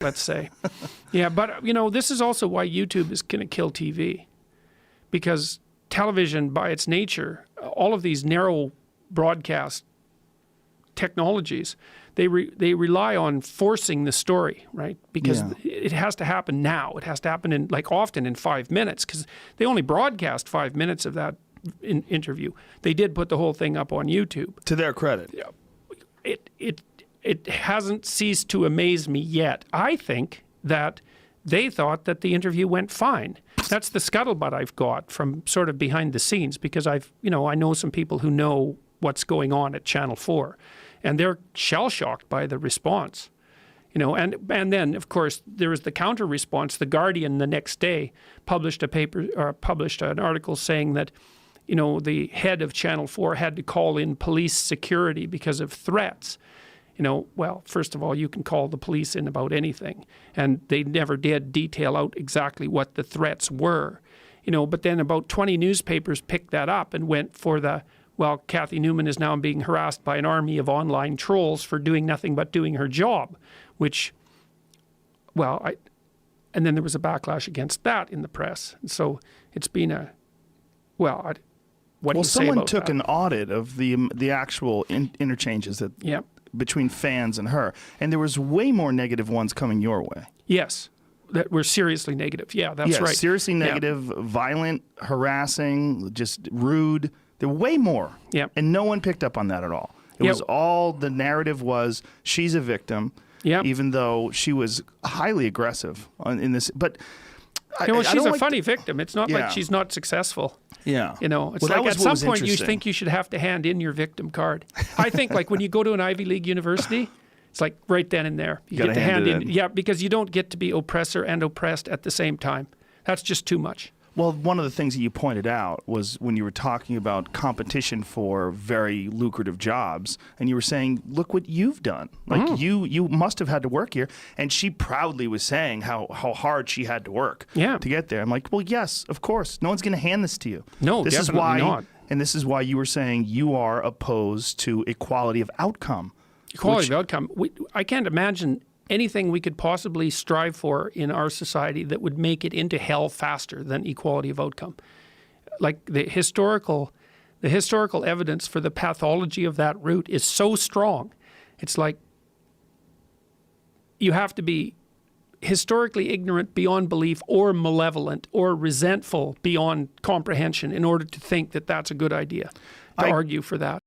let's say. Yeah, but, you know, this is also why YouTube is going to kill TV. Because television, by its nature, all of these narrow broadcast technologies, they rely on forcing the story, right? Because it has to happen now. It has to happen in, like, often in 5 minutes, because they only broadcast 5 minutes of that interview. They did put the whole thing up on YouTube. To their credit. Yeah. It hasn't ceased to amaze me yet. I think that they thought that the interview went fine. That's the scuttlebutt I've got from sort of behind the scenes, because I know some people who know what's going on at Channel 4, and they're shell-shocked by the response. You know, and then, of course, there was the counter response. The Guardian the next day published an article saying that, you know, the head of Channel 4 had to call in police security because of threats. You know, well, first of all, you can call the police in about anything, and they never did detail out exactly what the threats were. You know, but then about 20 newspapers picked that up and went for the, well, Kathy Newman is now being harassed by an army of online trolls for doing nothing but doing her job, which, well, and then there was a backlash against that in the press. And so it's been a, well, what do you say about that? Well, someone took an audit of the actual interchanges that between fans and her, and there was way more negative ones coming your way. Yes, that were seriously negative. Yeah, that's right. Seriously negative, violent, harassing, just rude. There were way more. Yeah. And no one picked up on that at all. It was all, the narrative was she's a victim, even though she was highly aggressive in this. But she's a funny victim. It's not like she's not successful. Yeah. You know, it's like at some point you think you should have to hand in your victim card. I think, like, when you go to an Ivy League university, it's like right then and there. You get to hand in. Yeah, because you don't get to be oppressor and oppressed at the same time. That's just too much. Well, one of the things that you pointed out was when you were talking about competition for very lucrative jobs, and you were saying, look what you've done. Like, you must have had to work here. And she proudly was saying how hard she had to work to get there. I'm like, well, yes, of course. No one's going to hand this to you. No, this definitely is why, not. And this is why you were saying you are opposed to equality of outcome. Equality of outcome. I can't imagine anything we could possibly strive for in our society that would make it into hell faster than equality of outcome. Like, the historical evidence for the pathology of that route is so strong. It's like you have to be historically ignorant beyond belief, or malevolent, or resentful beyond comprehension in order to think that that's a good idea, to argue for that.